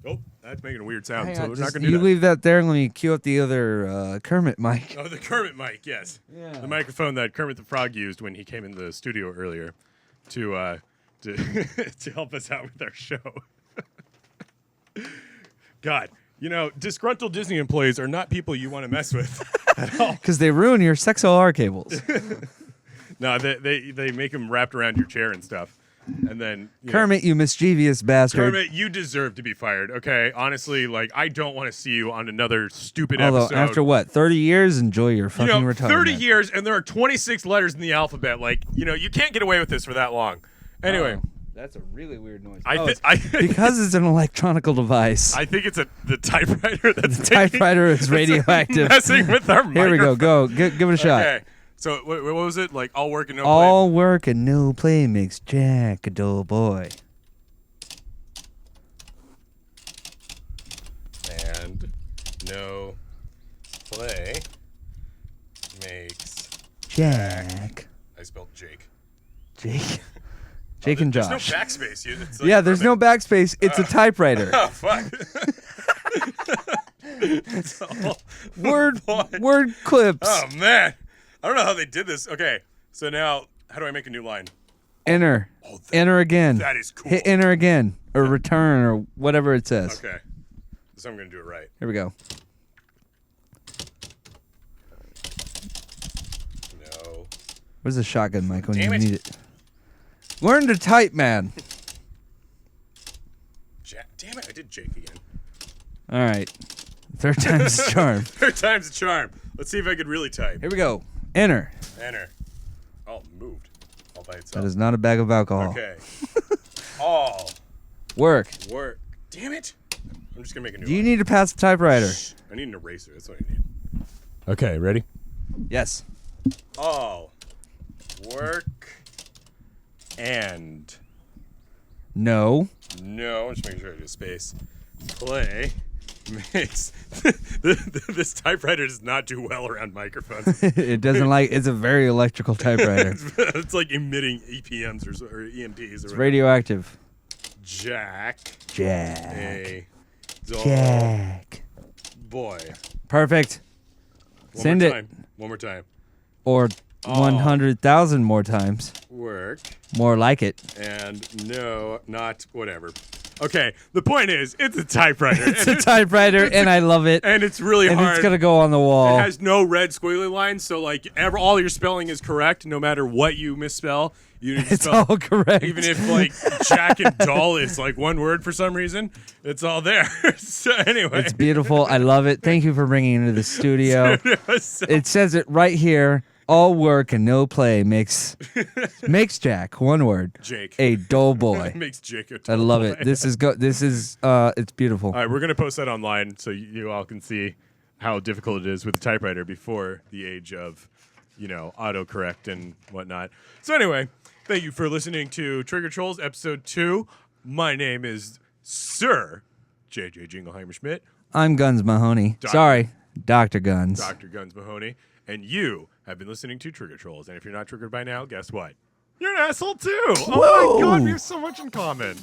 Oh, that's making a weird sound. Hang so on, we're just- not going to do you that. leave that there and let me cue up the other Kermit mic. Oh, the Kermit mic, yes. Yeah. The microphone that Kermit the Frog used when he came in the studio earlier to to help us out with our show. God, disgruntled Disney employees are not people you want to mess with at all. Because they ruin your XLR cables. No, they make them wrapped around your chair and stuff. And then Kermit, you mischievous bastard. Kermit, you deserve to be fired. Okay, honestly, I don't want to see you on another stupid Although, episode. after what, 30 years, enjoy your fucking retirement. 30 years, and there are 26 letters in the alphabet. You can't get away with this for that long. Anyway, That's a really weird noise. because it's an electronical device. I think it's the typewriter that's The typewriter is radioactive. messing with our Here we go. microphone. Go. Give it a shot. Okay, so what was it? All work and no play? All work and no play makes Jack a dull boy. And no play makes Jack. I spelled Jake. Jake. Jake and There's Josh. no backspace. It's Yeah, there's no backspace. It's a typewriter. Oh fuck. It's all Word boy. word clips. Oh man, I don't know how they did this. Okay, so now how do I make a new line? Enter. Enter again. That is cool. Hit enter again. Or return or whatever it says. Okay, so I'm gonna do it right. Here we go. No. Where's the shotgun mic when Damn you it. need it? Learn to type, man. Damn it! I did Jake again. All right. Third time's the charm. Third time's a charm. Let's see if I could really type. Here we go. Enter. Enter. Oh, it moved all by That itself. is not a bag of alcohol. Okay. All Work. work. Damn it! I'm just gonna make a new. Do you line. need to pass the typewriter? I need an eraser. That's what I need. Okay, ready? Yes. All work and No. no. I'm just making sure I do space. Play makes this typewriter does not do well around microphones. It doesn't like. It's a very electrical typewriter. It's like emitting EPMs or EMPs. It's radioactive. Jack, Jack. a dull Jack. boy. Perfect. One Send more it. time. One more time. Or 100,000 more times. Work More like it. and no, not whatever. Okay, the point is, it's a typewriter. It's a typewriter, and I love it. and it's really And hard. it's gonna go on the wall. It has no red squiggly lines, so all your spelling is correct, no matter what you misspell. You need to It's spell, all correct. even if Jack and dull is one word for some reason, it's all there. So anyway, It's beautiful. I love it. Thank you for bringing it into the studio. So- It says it right here. All work and no play makes Jack, one word, Jake. a dull boy. It makes Jake a I total love boy. it. This is it's beautiful. All right, we're gonna post that online so you all can see how difficult it is with a typewriter before the age of, autocorrect and whatnot. So anyway, thank you for listening to Trigger Trolls episode 2. My name is Sir JJ Jingleheimer Schmidt, I'm Guns Mahoney. Doc- Sorry, Dr. Guns. Dr. Guns Mahoney, and you have been listening to Trigger Trolls. And if you're not triggered by now, guess what? You're an asshole too. Oh my God, we have so much in common.